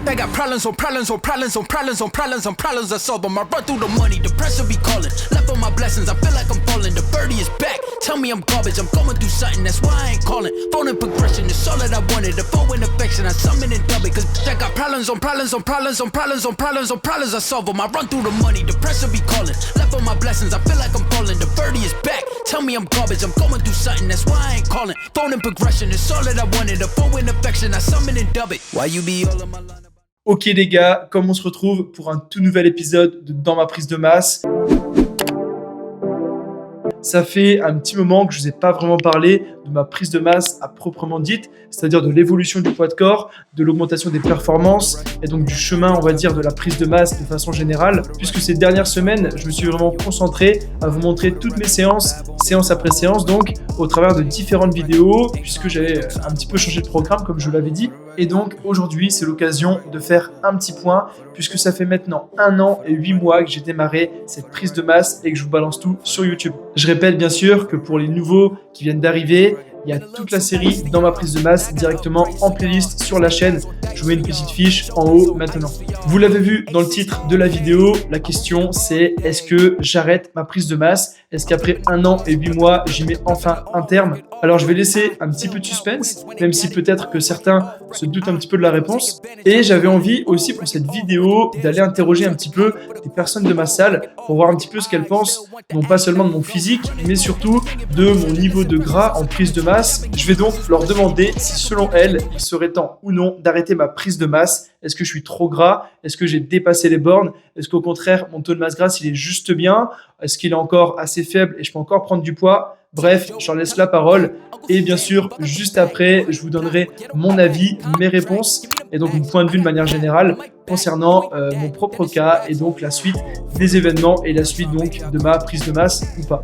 They got problems on problems on problems on problems on problems on problems I solve them. I run through the money, the pressure be calling. Left on my blessings, I feel like I'm falling. The birdie is back, tell me I'm garbage. I'm going through something, that's why I ain't calling. Phone and progression, it's all that I wanted. The phone and affection, I summon and dub it. Cause I got problems on problems on problems on problems on problems on problems I solve them. I run through the money, the pressure be calling. Left on my blessings, I feel like I'm falling. The birdie is back, tell me I'm garbage. I'm going through something, that's why I ain't calling. Phone and progression, it's all that I wanted. The phone and affection, I summon and dub it. Why you be all in my line? Ok les gars, comme on se retrouve pour un tout nouvel épisode de Dans ma prise de masse. Ça fait un petit moment que je ne vous ai pas vraiment parlé de ma prise de masse à proprement dite, c'est-à-dire de l'évolution du poids de corps, de l'augmentation des performances et donc du chemin, on va dire, de la prise de masse de façon générale. Puisque ces dernières semaines, je me suis vraiment concentré à vous montrer toutes mes séances, séance après séance, donc au travers de différentes vidéos, puisque j'avais un petit peu changé de programme, comme je vous l'avais dit. Et donc aujourd'hui, c'est l'occasion de faire un petit point, puisque ça fait maintenant 1 an et 8 mois que j'ai démarré cette prise de masse et que je vous balance tout sur YouTube. Je répète bien sûr que pour les nouveaux qui viennent d'arriver, il y a toute la série Dans ma prise de masse directement en playlist sur la chaîne. Je vous mets une petite fiche en haut maintenant. Vous l'avez vu dans le titre de la vidéo, la question c'est est-ce que j'arrête ma prise de masse? Est-ce qu'après 1 an et 8 mois, j'y mets enfin un terme? Alors je vais laisser un petit peu de suspense, même si peut-être que certains se doutent un petit peu de la réponse. Et j'avais envie aussi pour cette vidéo d'aller interroger un petit peu des personnes de ma salle pour voir un petit peu ce qu'elles pensent, non pas seulement de mon physique, mais surtout de mon niveau de gras en prise de masse. Je vais donc leur demander si selon elles, il serait temps ou non d'arrêter ma prise de masse. Est-ce que je suis trop gras? Est-ce que j'ai dépassé les bornes? Est-ce qu'au contraire, mon taux de masse grasse, il est juste bien? Est-ce qu'il est encore assez faible et je peux encore prendre du poids? Bref, j'en laisse la parole. Et bien sûr, juste après, je vous donnerai mon avis, mes réponses et donc mon point de vue de manière générale concernant mon propre cas et donc la suite des événements et la suite donc de ma prise de masse ou pas.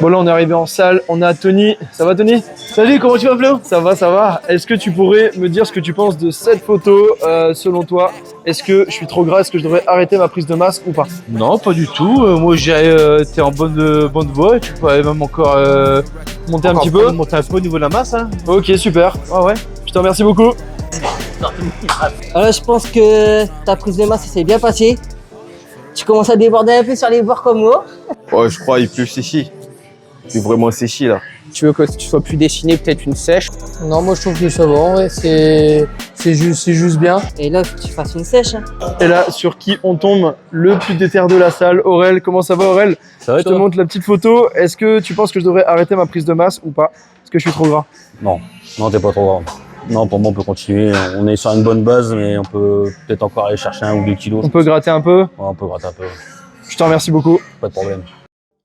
Bon là on est arrivé en salle, on a Tony. Ça va Tony? Salut, comment tu vas Flo? Ça va, ça va. Est-ce que tu pourrais me dire ce que tu penses de cette photo selon toi? Est-ce que je suis trop gras? Est-ce que je devrais arrêter ma prise de masse ou pas? Non, pas du tout. Moi, t'es en bonne voie. Tu peux même encore Monter un petit peu? Monter un peu au niveau de la masse. Hein. Ok, super. Ouais. Je te remercie beaucoup. Alors, je pense que ta prise de masse s'est bien passée. Tu commences à déborder un peu sur les bords comme moi. Ouais, je crois, il peut sécher. Il est vraiment séché là. Tu veux que tu sois plus dessiné, peut-être une sèche? Non, moi je trouve que ça va, en vrai, c'est juste bien. Et là, il faut que tu fasses une sèche. Hein. Et là, sur qui on tombe? Le plus déter de la salle, Aurel. Comment ça va Aurel? Ça va, je te montre la petite photo. Est-ce que tu penses que je devrais arrêter ma prise de masse ou pas? Est-ce que je suis trop gras? Non, t'es pas trop gras. Non, pour moi, on peut continuer. On est sur une bonne base, mais on peut peut-être encore aller chercher 1 ou 2 kilos. On peut gratter un peu? Ouais, on peut gratter un peu. Je te remercie beaucoup. Pas de problème.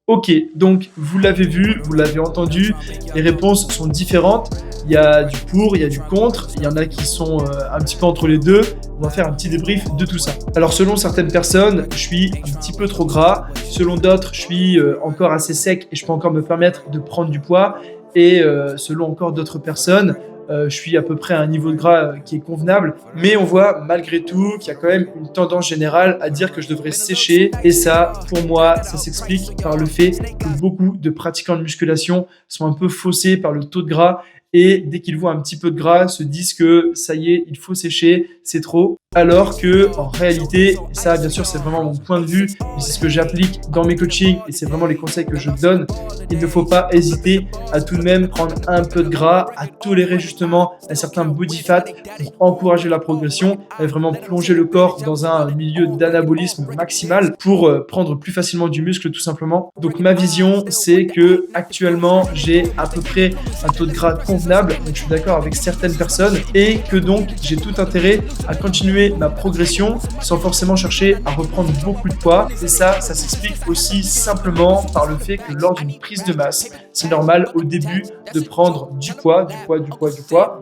Ok, donc vous l'avez vu, vous l'avez entendu, les réponses sont différentes. Il y a du pour, il y a du contre, il y en a qui sont un petit peu entre les deux. On va faire un petit débrief de tout ça. Alors selon certaines personnes, je suis un petit peu trop gras. Selon d'autres, je suis encore assez sec et je peux encore me permettre de prendre du poids. Et selon encore d'autres personnes, je suis à peu près à un niveau de gras qui est convenable, mais on voit malgré tout qu'il y a quand même une tendance générale à dire que je devrais sécher, et ça, pour moi, ça s'explique par le fait que beaucoup de pratiquants de musculation sont un peu faussés par le taux de gras, et dès qu'ils voient un petit peu de gras, se disent que ça y est, il faut sécher, c'est trop. Alors que en réalité, et ça bien sûr c'est vraiment mon point de vue, mais c'est ce que j'applique dans mes coachings et c'est vraiment les conseils que je donne, il ne faut pas hésiter à tout de même prendre un peu de gras, à tolérer justement un certain body fat pour encourager la progression et vraiment plonger le corps dans un milieu d'anabolisme maximal pour prendre plus facilement du muscle tout simplement. Donc ma vision c'est que actuellement j'ai à peu près un taux de gras convenable, donc je suis d'accord avec certaines personnes et que donc j'ai tout intérêt à continuer ma progression sans forcément chercher à reprendre beaucoup de poids. Et ça s'explique aussi simplement par le fait que lors d'une prise de masse, c'est normal au début de prendre du poids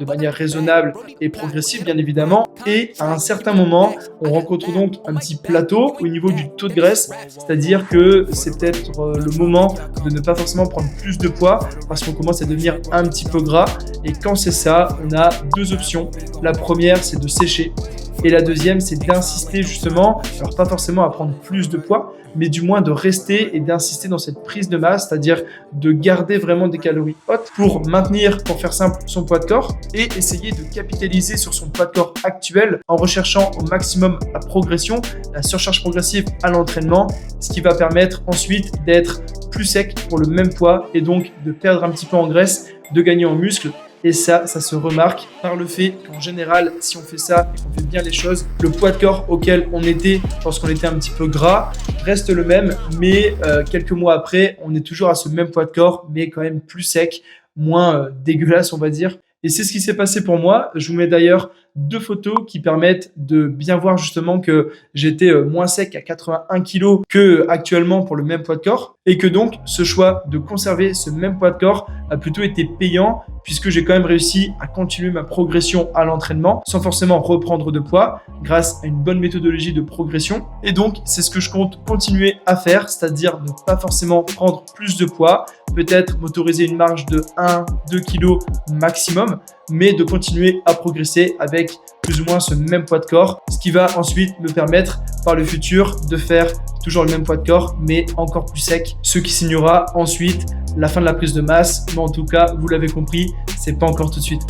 de manière raisonnable et progressive bien évidemment. Et à un certain moment, on rencontre donc un petit plateau au niveau du taux de graisse, c'est-à-dire que c'est peut-être le moment de ne pas forcément prendre plus de poids parce qu'on commence à devenir un petit peu gras. Et quand c'est ça, on a 2 options. La première, c'est de sécher. Et la deuxième, c'est d'insister justement, alors pas forcément à prendre plus de poids, mais du moins de rester et d'insister dans cette prise de masse, c'est-à-dire de garder vraiment des calories hautes pour maintenir, pour faire simple, son poids de corps et essayer de capitaliser sur son poids de corps actuel en recherchant au maximum la progression, la surcharge progressive à l'entraînement, ce qui va permettre ensuite d'être plus sec pour le même poids et donc de perdre un petit peu en graisse, de gagner en muscle. Et ça se remarque par le fait qu'en général, si on fait ça et qu'on fait bien les choses, le poids de corps auquel on était lorsqu'on était un petit peu gras reste le même, mais quelques mois après, on est toujours à ce même poids de corps, mais quand même plus sec, moins dégueulasse, on va dire. Et c'est ce qui s'est passé pour moi. Je vous mets d'ailleurs 2 photos qui permettent de bien voir justement que j'étais moins sec à 81 kg que actuellement pour le même poids de corps et que donc ce choix de conserver ce même poids de corps a plutôt été payant puisque j'ai quand même réussi à continuer ma progression à l'entraînement sans forcément reprendre de poids grâce à une bonne méthodologie de progression. Et donc, c'est ce que je compte continuer à faire, c'est-à-dire ne pas forcément prendre plus de poids, peut-être m'autoriser une marge de 1-2 kg maximum, mais de continuer à progresser avec plus ou moins ce même poids de corps, ce qui va ensuite me permettre par le futur de faire toujours le même poids de corps, mais encore plus sec, ce qui signera ensuite la fin de la prise de masse, mais en tout cas, vous l'avez compris, c'est pas encore tout de suite.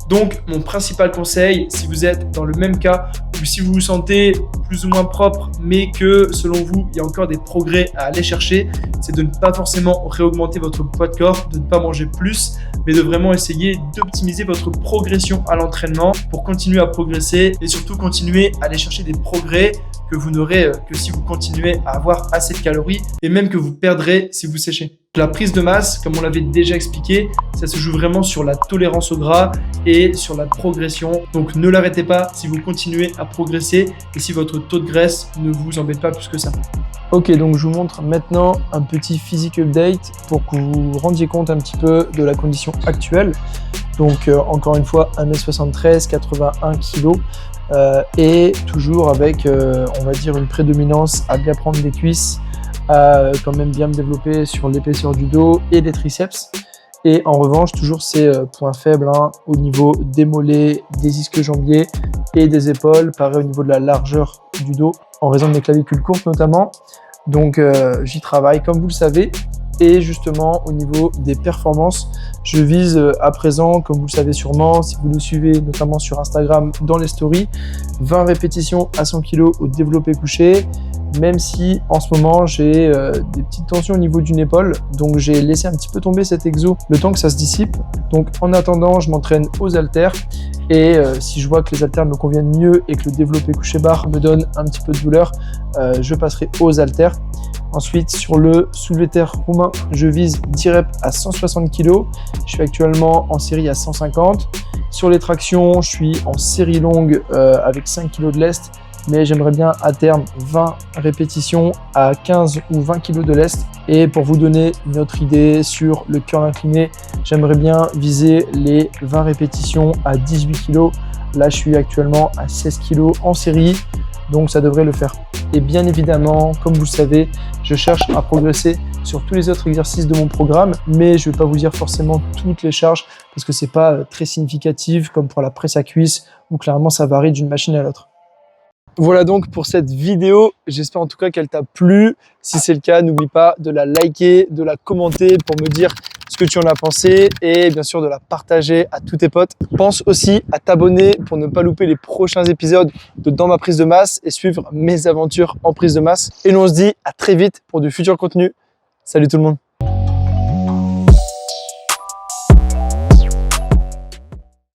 Donc, mon principal conseil, si vous êtes dans le même cas ou si vous vous sentez plus ou moins propre, mais que selon vous, il y a encore des progrès à aller chercher, c'est de ne pas forcément réaugmenter votre poids de corps, de ne pas manger plus, mais de vraiment essayer d'optimiser votre progression à l'entraînement pour continuer à progresser et surtout continuer à aller chercher des progrès que vous n'aurez que si vous continuez à avoir assez de calories et même que vous perdrez si vous séchez. La prise de masse, comme on l'avait déjà expliqué, ça se joue vraiment sur la tolérance au gras et sur la progression. Donc ne l'arrêtez pas si vous continuez à progresser et si votre taux de graisse ne vous embête pas plus que ça. Ok, donc je vous montre maintenant un petit physique update pour que vous vous rendiez compte un petit peu de la condition actuelle. Donc encore une fois, 1m73, 81 kg. Et toujours avec, on va dire, une prédominance à bien prendre des cuisses, à quand même bien me développer sur l'épaisseur du dos et des triceps. Et en revanche, toujours ces points faibles au niveau des mollets, des ischio-jambiers et des épaules, pareil au niveau de la largeur du dos, en raison de mes clavicules courtes notamment. Donc j'y travaille comme vous le savez. Et justement, au niveau des performances, je vise à présent, comme vous le savez sûrement, si vous nous suivez notamment sur Instagram dans les stories, 20 répétitions à 100 kg au développé couché, même si en ce moment j'ai des petites tensions au niveau d'une épaule, donc j'ai laissé un petit peu tomber cet exo le temps que ça se dissipe. Donc en attendant, je m'entraîne aux haltères et si je vois que les haltères me conviennent mieux et que le développé couché barre me donne un petit peu de douleur, je passerai aux haltères. Ensuite, sur le soulevé terre roumain, je vise 10 reps à 160 kg. Je suis actuellement en série à 150. Sur les tractions, je suis en série longue avec 5 kg de lest, mais j'aimerais bien à terme 20 répétitions à 15 ou 20 kg de lest. Et pour vous donner une autre idée sur le curl incliné, j'aimerais bien viser les 20 répétitions à 18 kg. Là, je suis actuellement à 16 kg en série, donc ça devrait le faire. Et bien évidemment, comme vous le savez, je cherche à progresser sur tous les autres exercices de mon programme, mais je ne vais pas vous dire forcément toutes les charges parce que c'est pas très significatif comme pour la presse à cuisse où clairement ça varie d'une machine à l'autre. Voilà donc pour cette vidéo, j'espère en tout cas qu'elle t'a plu. Si c'est le cas, n'oublie pas de la liker, de la commenter pour me dire ce que tu en as pensé et bien sûr de la partager à tous tes potes. Pense aussi à t'abonner pour ne pas louper les prochains épisodes de Dans ma prise de masse et suivre mes aventures en prise de masse. Et nous on se dit à très vite pour de futurs contenus. Salut tout le monde.